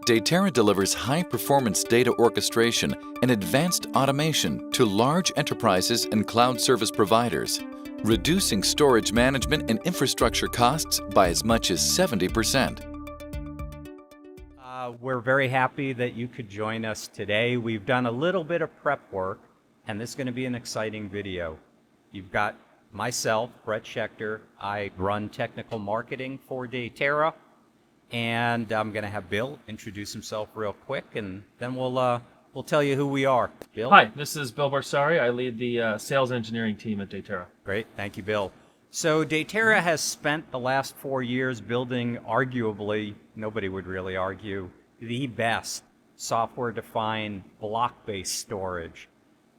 Datera delivers high-performance data orchestration and advanced automation to large enterprises and cloud service providers, reducing storage management and infrastructure costs by as much as 70%. We're very happy that you could join us today. We've done a little bit of prep work, and this is going to be an exciting video. You've got myself, Brett Schechter. I run technical marketing for Datera, and I'm going to have Bill introduce himself real quick, and then we'll tell you who we are. Bill? Hi, this is Bill Borsari. I lead the sales engineering team at Datera. Great, thank you, Bill. So Datera has spent the last 4 years building, arguably, nobody would really argue, the best software-defined block-based storage.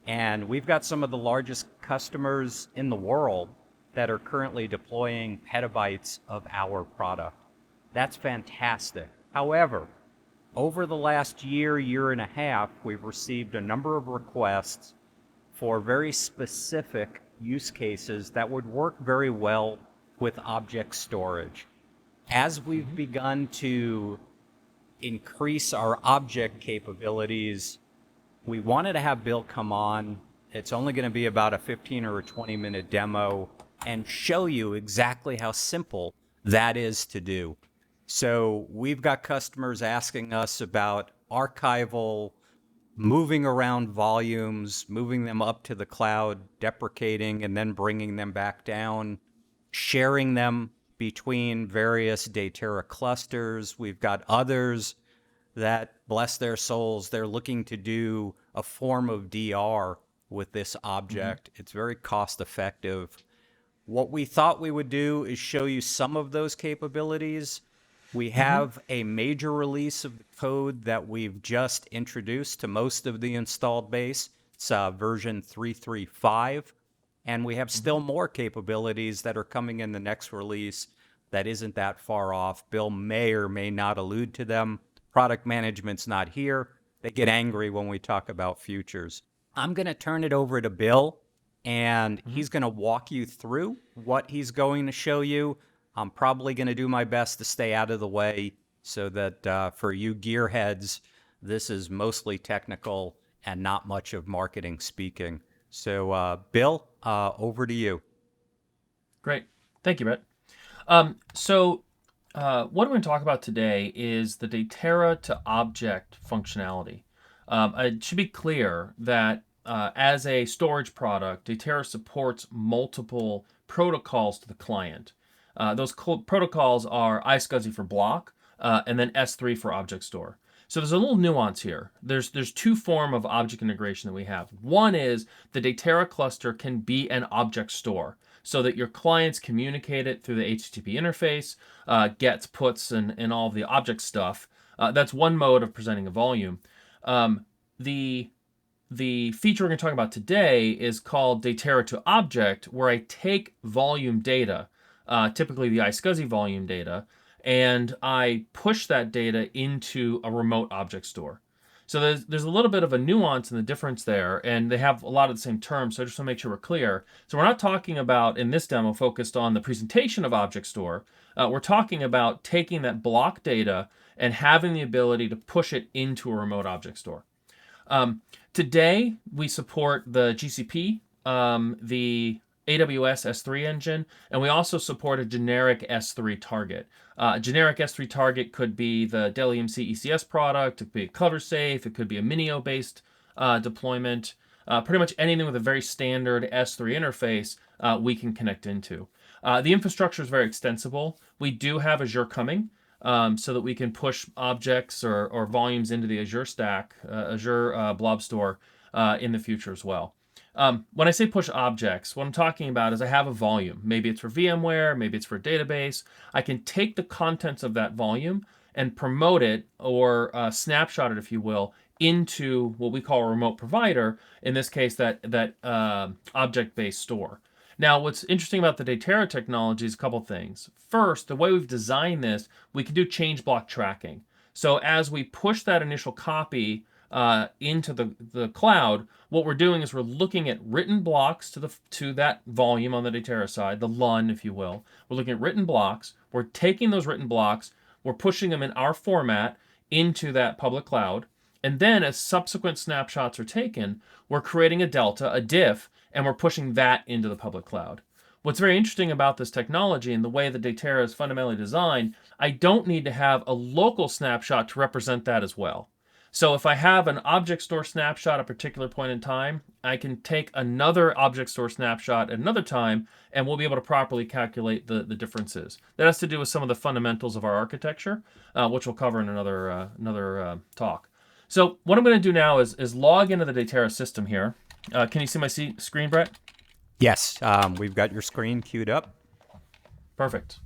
And we've got some of the largest customers in the world that are currently deploying petabytes of our product. That's fantastic. However, over the last year and a half, we've received a number of requests for very specific use cases that would work very well with object storage. As we've begun to increase our object capabilities, we wanted to have Bill come on. It's only going to be about a 15 or a 20-minute demo and show you exactly how simple that is to do. So we've got customers asking us about archival, moving around volumes, moving them up to the cloud, deprecating, and then bringing them back down, sharing them between various Datera clusters. We've got others that, bless their souls, they're looking to do a form of DR with this object. It's very cost effective. What we thought we would do is show you some of those capabilities. We have a major release of the code that we've just introduced to most of the installed base. It's version 3.3.5. And we have still more capabilities that are coming in the next release that isn't that far off. Bill may or may not allude to them. Product management's not here. They get angry when we talk about futures. I'm going to turn it over to Bill, and he's going to walk you through what he's going to show you. I'm probably going to do my best to stay out of the way so that for you gearheads, this is mostly technical and not much of marketing speaking. So, Bill, over to you. Great. Thank you, Brett. What I'm going to talk about today is the Datera to object functionality. It should be clear that as a storage product, Datera supports multiple protocols to the client. Those protocols are iSCSI for block and then S3 for object store. So there's a little nuance here. There's two forms of object integration that we have. One is the Datera cluster can be an object store so that your clients communicate it through the HTTP interface, gets, puts, and all of the object stuff. That's one mode of presenting a volume. The feature we're going to talk about today is called Datera to object, where I take volume data, typically the iSCSI volume data, and I push that data into a remote object store. So there's a little bit of a nuance in the difference there, and they have a lot of the same terms, so I just want to make sure we're clear. So we're not talking about, in this demo, focused on the presentation of object store. We're talking about taking that block data and having the ability to push it into a remote object store. Today, we support the GCP, the AWS S3 engine, and we also support a generic S3 target. Generic S3 target could be the Dell EMC ECS product, it could be a CoverSafe, it could be a Minio-based deployment. Pretty much anything with a very standard S3 interface we can connect into. The infrastructure is very extensible. We do have Azure coming, so that we can push objects or volumes into the Azure stack, Azure Blob Store in the future as well. When I say push objects, what I'm talking about is I have a volume. Maybe it's for VMware, maybe it's for a database. I can take the contents of that volume and promote it or snapshot it, if you will, into what we call a remote provider, in this case, that object-based store. Now, what's interesting about the Datera technology is a couple things. First, the way we've designed this, we can do change block tracking. So as we push that initial copy into the cloud, what we're doing is we're looking at written blocks to that volume on the Datera side, the LUN, if you will. We're looking at written blocks. We're taking those written blocks, we're pushing them in our format into that public cloud. And then as subsequent snapshots are taken, we're creating a delta, a diff, and we're pushing that into the public cloud. What's very interesting about this technology and the way that Datera is fundamentally designed, I don't need to have a local snapshot to represent that as well. So if I have an object store snapshot at a particular point in time, I can take another object store snapshot at another time, and we'll be able to properly calculate the differences. That has to do with some of the fundamentals of our architecture, which we'll cover in another talk. So what I'm going to do now is log into the Datera system here. Can you see my screen, Brett? Yes, we've got your screen queued up. Perfect.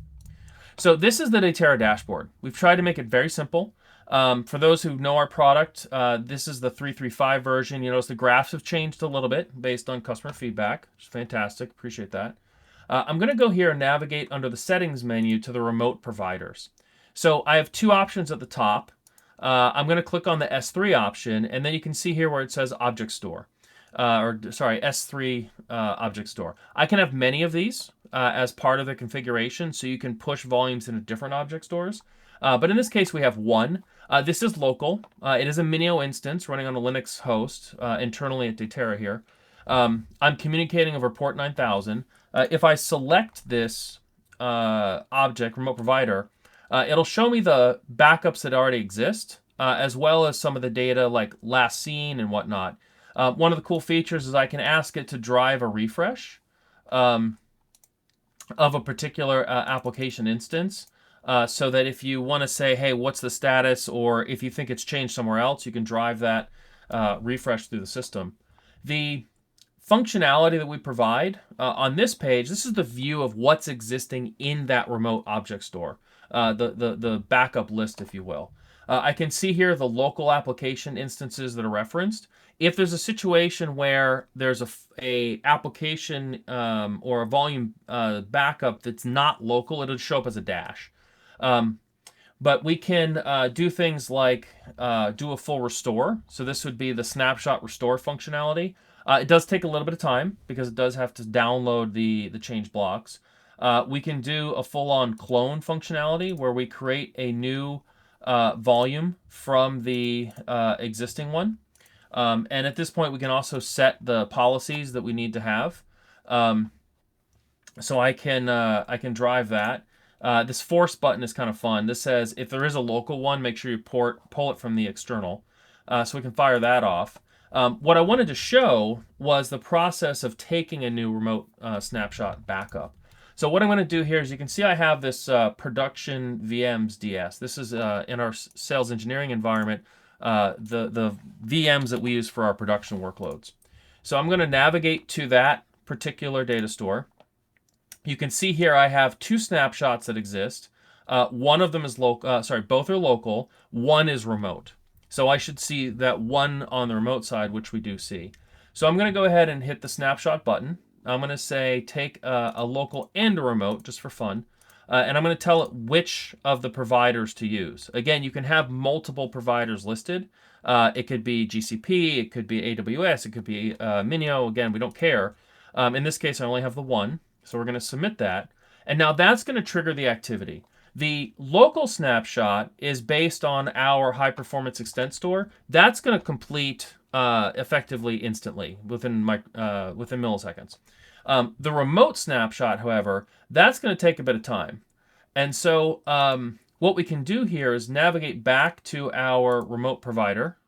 So this is the Datera Dashboard. We've tried to make it very simple. For those who know our product, this is the 3.3.5 version. You notice the graphs have changed a little bit based on customer feedback, which is fantastic. Appreciate that. I'm going to go here and navigate under the settings menu to the remote providers. So I have two options at the top. I'm going to click on the S3 option, and then you can see here where it says Object Store. S3 Object Store. I can have many of these as part of the configuration, so you can push volumes into different object stores. But in this case, we have one. This is local. It is a Minio instance running on a Linux host internally at Datera here. I'm communicating over port 9000. If I select this object, remote provider, it'll show me the backups that already exist, as well as some of the data like last seen and whatnot. One of the cool features is I can ask it to drive a refresh of a particular application instance. So that if you want to say, hey, what's the status, or if you think it's changed somewhere else, you can drive that refresh through the system. The functionality that we provide on this page, this is the view of what's existing in that remote object store, the backup list, if you will. I can see here the local application instances that are referenced. If there's a situation where there's a application or a volume backup that's not local, it'll show up as a dash. But we can do things like do a full restore. So this would be the snapshot restore functionality. It does take a little bit of time because it does have to download the change blocks. We can do a full-on clone functionality where we create a new volume from the existing one. And at this point, we can also set the policies that we need to have. So I can drive that. This force button is kind of fun. This says if there is a local one, make sure you pull it from the external. So we can fire that off. What I wanted to show was the process of taking a new remote snapshot backup. So what I'm going to do here is you can see I have this production VMs DS. This is in our sales engineering environment, the VMs that we use for our production workloads. So I'm going to navigate to that particular data store. You can see here I have two snapshots that exist. One of them is local. Both are local. One is remote. So I should see that one on the remote side, which we do see. So I'm going to go ahead and hit the snapshot button. I'm going to say take a local and a remote just for fun. And I'm going to tell it which of the providers to use. Again, you can have multiple providers listed. It could be GCP, it could be AWS, it could be Minio. Again, we don't care. In this case, I only have the one. So we're going to submit that. And now that's going to trigger the activity. The local snapshot is based on our high performance extent store. That's going to complete effectively instantly within milliseconds. The remote snapshot, however, that's going to take a bit of time. And so what we can do here is navigate back to our remote provider.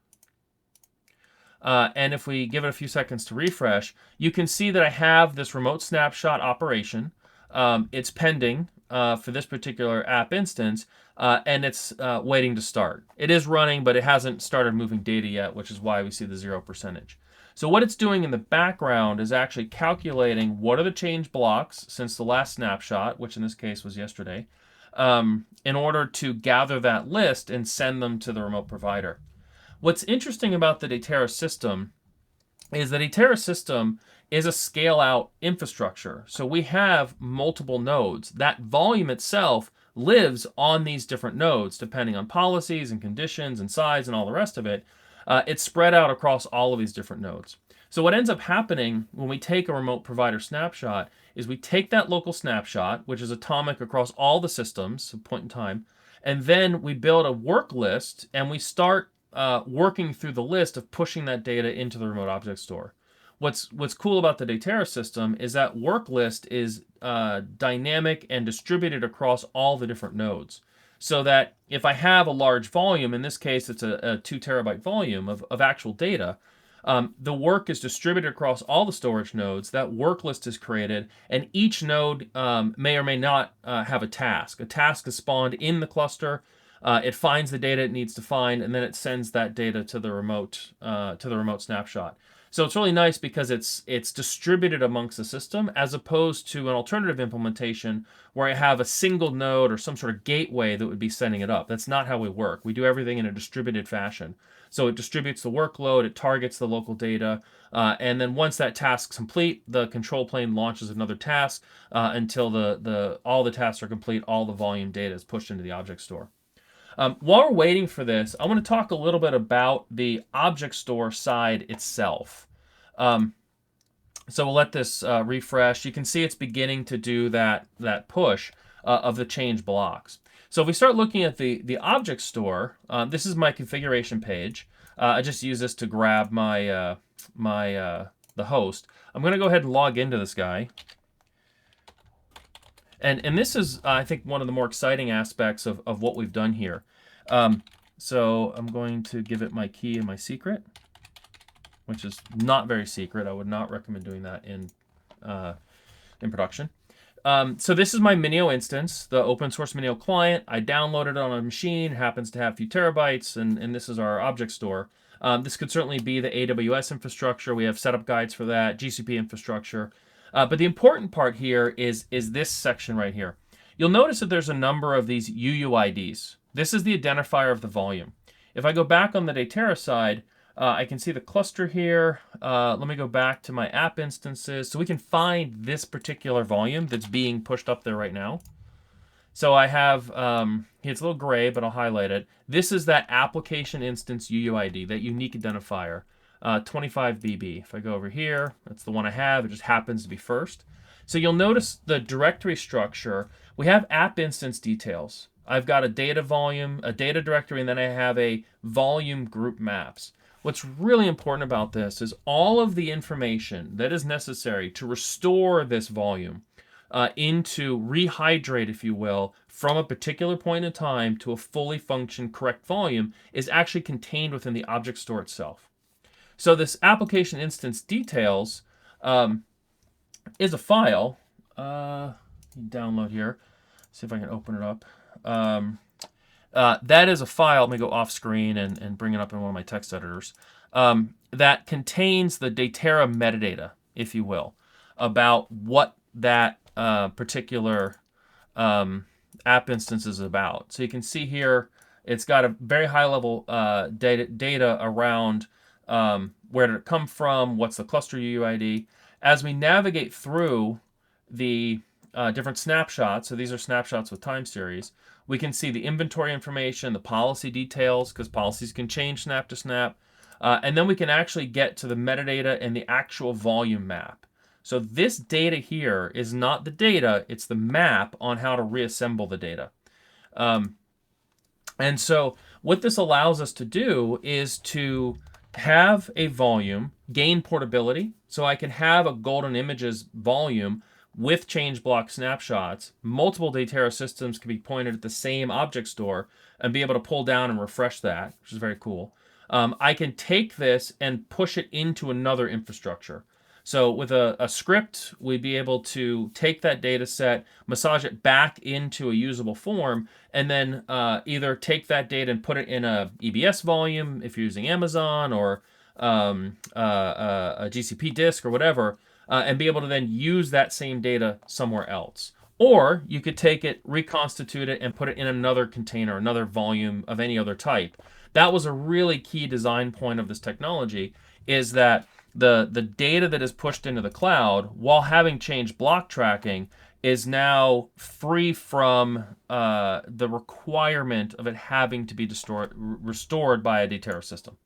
And if we give it a few seconds to refresh, you can see that I have this remote snapshot operation. It's pending for this particular app instance, and it's waiting to start. It is running, but it hasn't started moving data yet, which is why we see the 0%. So what it's doing in the background is actually calculating what are the change blocks since the last snapshot, which in this case was yesterday, in order to gather that list and send them to the remote provider. What's interesting about the Datera system is the Datera system is a scale-out infrastructure. So we have multiple nodes. That volume itself lives on these different nodes, depending on policies and conditions and size and all the rest of it. It's spread out across all of these different nodes. So what ends up happening when we take a remote provider snapshot is we take that local snapshot, which is atomic across all the systems at a point in time, And then we build a work list, and we start working through the list of pushing that data into the remote object store. What's cool about the Datera system is that work list is dynamic and distributed across all the different nodes. So that if I have a large volume, in this case it's a 2 terabyte volume of actual data, the work is distributed across all the storage nodes. That work list is created, and each node may or may not have a task. A task is spawned in the cluster. It finds the data it needs to find, and then it sends that data to the remote snapshot. So it's really nice because it's distributed amongst the system, as opposed to an alternative implementation where I have a single node or some sort of gateway that would be sending it up. That's not how we work. We do everything in a distributed fashion. So it distributes the workload, it targets the local data, and then once that task's complete, the control plane launches another task until all the tasks are complete, all the volume data is pushed into the object store. While we're waiting for this, I want to talk a little bit about the object store side itself. So we'll let this refresh. You can see it's beginning to do that push of the change blocks. So if we start looking at the object store, this is my configuration page. I just use this to grab my the host. I'm going to go ahead and log into this guy. And this is, I think, one of the more exciting aspects of what we've done here. So I'm going to give it my key and my secret, which is not very secret. I would not recommend doing that in production. So this is my Minio instance, the open source Minio client. I downloaded it on a machine, happens to have a few terabytes, and this is our object store. This could certainly be the AWS infrastructure. We have setup guides for that, GCP infrastructure. But the important part here is this section right here. You'll notice that there's a number of these UUIDs. This is the identifier of the volume. If I go back on the Datera side, I can see the cluster here. Let me go back to my app instances so we can find this particular volume that's being pushed up there right now. So I have, it's a little gray, but I'll highlight it. This is that application instance UUID, that unique identifier. 25 BB. If I go over here, that's the one I have. It just happens to be first. So you'll notice the directory structure. We have app instance details. I've got a data volume, a data directory, and then I have a volume group maps. What's really important about this is all of the information that is necessary to restore this volume into rehydrate, if you will, from a particular point in time to a fully functioned correct volume is actually contained within the object store itself. So this application instance details is a file. Download here. See if I can open it up. That is a file. Let me go off screen and bring it up in one of my text editors. That contains the Datera metadata, if you will, about what that particular app instance is about. So you can see here, it's got a very high level data around where did it come from, what's the cluster UUID. As we navigate through the different snapshots, so these are snapshots with time series, we can see the inventory information, the policy details, because policies can change snap to snap, and then we can actually get to the metadata and the actual volume map. So this data here is not the data, it's the map on how to reassemble the data. And so what this allows us to do is to have a volume, gain portability, so I can have a golden images volume with change block snapshots. Multiple Datera systems can be pointed at the same object store and be able to pull down and refresh that, which is very cool. I can take this and push it into another infrastructure. So with a script, we'd be able to take that data set, massage it back into a usable form, and then either take that data and put it in a EBS volume if you're using Amazon or a GCP disk or whatever, and be able to then use that same data somewhere else. Or you could take it, reconstitute it, and put it in another container, another volume of any other type. That was a really key design point of this technology, is that the data that is pushed into the cloud, while having change block tracking, is now free from the requirement of it having to be restored by a Datera system.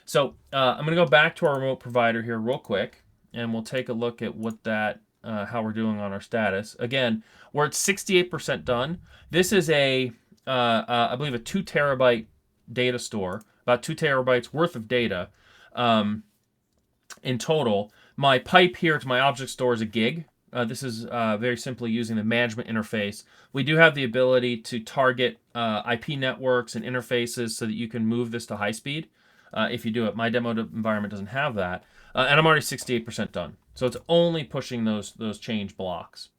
So I'm going to go back to our remote provider here real quick, and we'll take a look at what how we're doing on our status. Again, we're at 68% done. This is a I believe, a 2 terabyte data store, about 2 terabytes worth of data in total. My pipe here to my object store is a gig. This is very simply using the management interface. We do have the ability to target IP networks and interfaces so that you can move this to high speed if you do it. My demo environment doesn't have that. And I'm already 68% done. So it's only pushing those change blocks.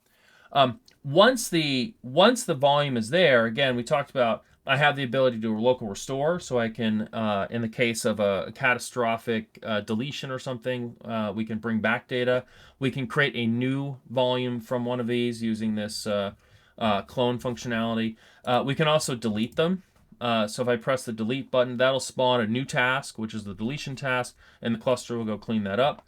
Once the volume is there, again, we talked about I have the ability to do a local restore, so I can, in the case of a catastrophic deletion or something, we can bring back data. We can create a new volume from one of these using this clone functionality. We can also delete them. So if I press the delete button, that'll spawn a new task, which is the deletion task, and the cluster will go clean that up.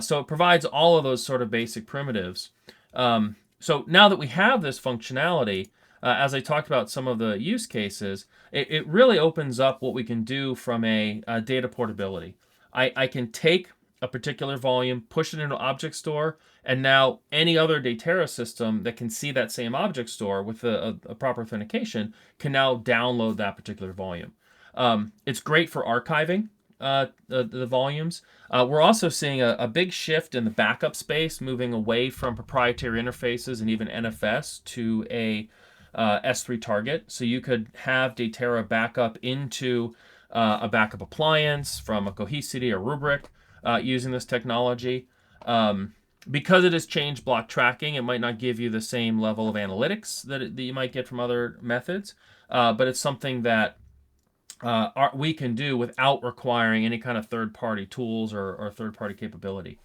So it provides all of those sort of basic primitives. So now that we have this functionality, as I talked about some of the use cases, it really opens up what we can do from a data portability. I can take a particular volume, push it into an object store, and now any other Datera system that can see that same object store with a proper authentication can now download that particular volume. It's great for archiving the volumes. We're also seeing a big shift in the backup space, moving away from proprietary interfaces and even NFS to a S3 target. So you could have Datera backup into a backup appliance from a Cohesity or Rubrik using this technology. Because it is change block tracking, it might not give you the same level of analytics that you might get from other methods, but it's something that we can do without requiring any kind of third-party tools or third-party capability.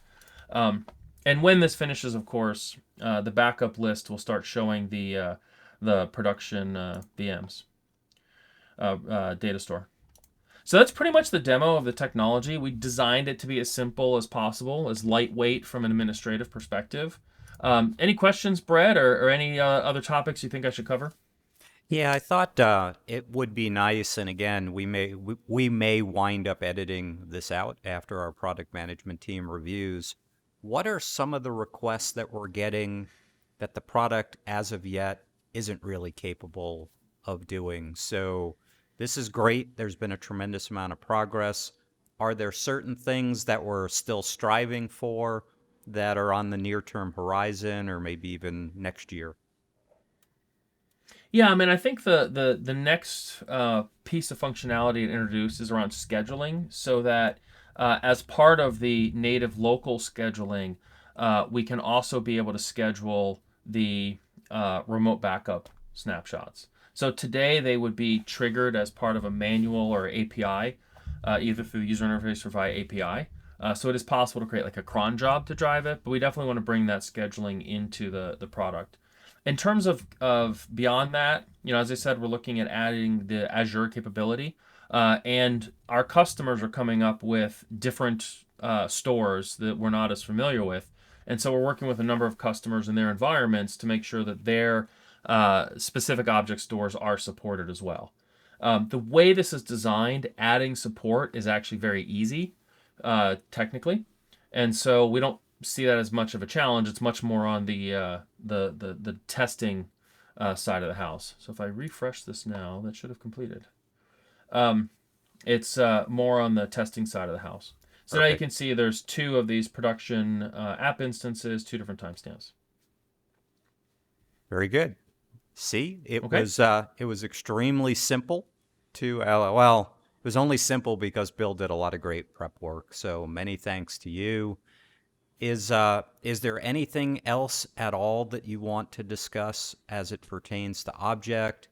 And when this finishes, of course, the backup list will start showing the production VMs data store. So that's pretty much the demo of the technology. We designed it to be as simple as possible, as lightweight from an administrative perspective. Any questions, Brett, or any other topics you think I should cover? Yeah, I thought it would be nice, and again, we may wind up editing this out after our product management team reviews. What are some of the requests that we're getting that the product, as of yet, isn't really capable of doing? So this is great. There's been a tremendous amount of progress. Are there certain things that we're still striving for that are on the near-term horizon or maybe even next year? Yeah, I mean, I think the next piece of functionality to introduce is around scheduling, so that as part of the native local scheduling, we can also be able to schedule the remote backup snapshots. So today they would be triggered as part of a manual or API, either through the user interface or via API. So it is possible to create like a cron job to drive it, but we definitely want to bring that scheduling into the product. In terms of beyond that, as I said, we're looking at adding the Azure capability, and our customers are coming up with different stores that we're not as familiar with. And so we're working with a number of customers in their environments to make sure that their specific object stores are supported as well. The way this is designed, adding support is actually very easy technically. And so we don't see that as much of a challenge. It's much more on the testing side of the house. So if I refresh this now, that should have completed. It's more on the testing side of the house. So now you can see there's 2 of these production app instances, 2 different timestamps. Very good. See, it was extremely simple to well, it was only simple because Bill did a lot of great prep work. So many thanks to you. Is there anything else at all that you want to discuss as it pertains to object?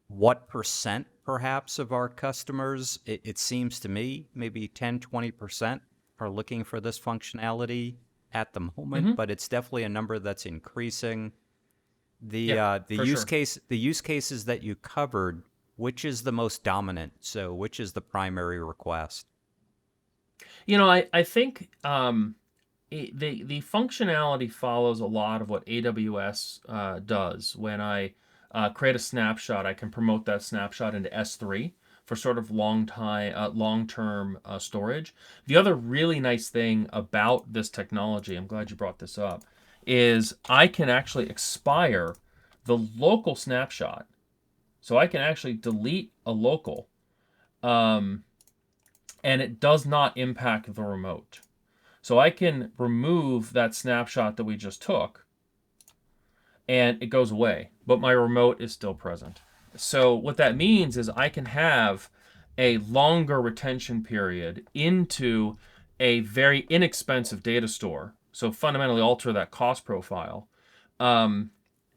What percent, perhaps, of our customers, it seems to me, maybe 10, 20% are looking for this functionality at the moment, but it's definitely a number that's increasing. The use cases that you covered, which is the most dominant? So which is the primary request? I think the functionality follows a lot of what AWS does. When I create a snapshot, I can promote that snapshot into S3 for sort of long-term storage. The other really nice thing about this technology, I'm glad you brought this up, is I can actually expire the local snapshot So I can actually delete a local, and it does not impact the remote. So I can remove that snapshot that we just took, and it goes away, but my remote is still present. So what that means is I can have a longer retention period into a very inexpensive data store. So fundamentally alter that cost profile,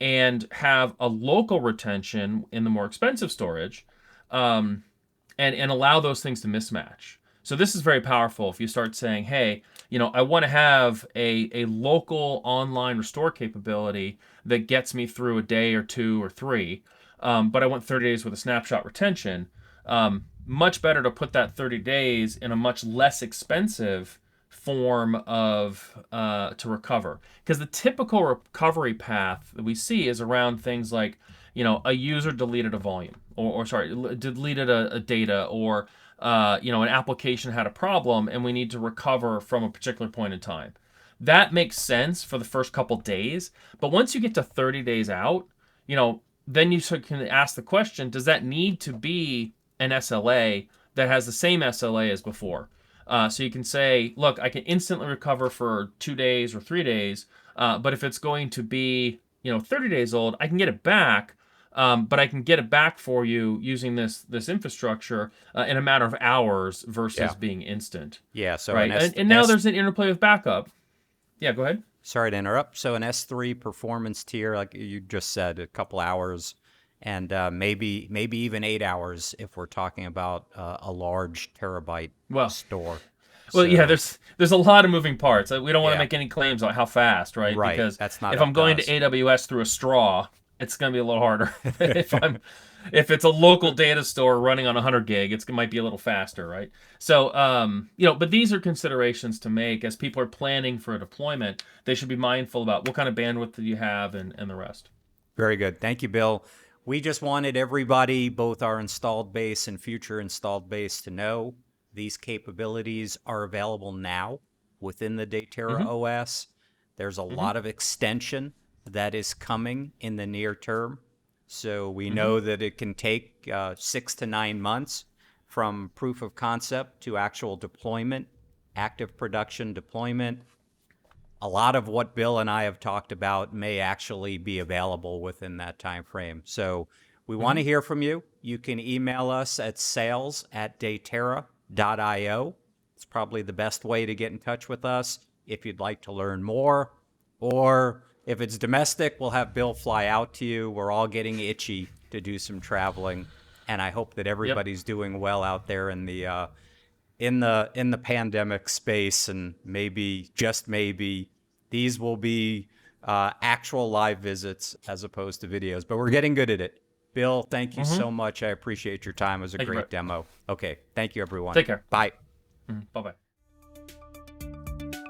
and have a local retention in the more expensive storage, and allow those things to mismatch. So this is very powerful if you start saying, hey, I want to have a local online restore capability that gets me through a day or 2 or 3, but I want 30 days with a snapshot retention. Much better to put that 30 days in a much less expensive form of to recover, because the typical recovery path that we see is around things like a user deleted a volume, or deleted a data, or an application had a problem and we need to recover from a particular point in time. That makes sense for the first couple days, but once you get to 30 days out, then you can ask the question, does that need to be an SLA that has the same SLA as before? So you can say, look, I can instantly recover for 2 days or 3 days, but if it's going to be 30 days old, I can get it back, but I can get it back for you using this infrastructure in a matter of hours versus being instant. Yeah. So right, and now there's an interplay with backup. Yeah, go ahead. Sorry to interrupt. So an S3 performance tier, like you just said, a couple hours, and maybe even 8 hours if we're talking about a large terabyte store. Well, yeah, there's a lot of moving parts. We don't want to make any claims on how fast, right? Right. Because that's not if I'm going to AWS through a straw, it's going to be a little harder. If it's a local data store running on 100 gig, it might be a little faster, right? So, but these are considerations to make as people are planning for a deployment. They should be mindful about what kind of bandwidth do you have and the rest. Very good. Thank you, Bill. We just wanted everybody, both our installed base and future installed base, to know these capabilities are available now within the Datera OS. There's a lot of extension that is coming in the near term. So we know that it can take 6 to 9 months from proof of concept to actual deployment, active production deployment. A lot of what Bill and I have talked about may actually be available within that time frame. So we want to hear from you. You can email us at sales@datera.io. It's probably the best way to get in touch with us if you'd like to learn more, or if it's domestic, we'll have Bill fly out to you. We're all getting itchy to do some traveling, and I hope that everybody's doing well out there in the pandemic space. And maybe, just maybe, these will be actual live visits as opposed to videos. But we're getting good at it. Bill, thank you so much. I appreciate your time. It was a great demo. Okay, thank you, everyone. Take care. Bye. Bye-bye.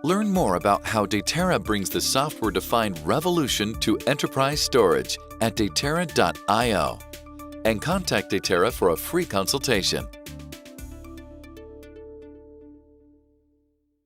Learn more about how Datera brings the software-defined revolution to enterprise storage at datera.io, and contact Datera for a free consultation.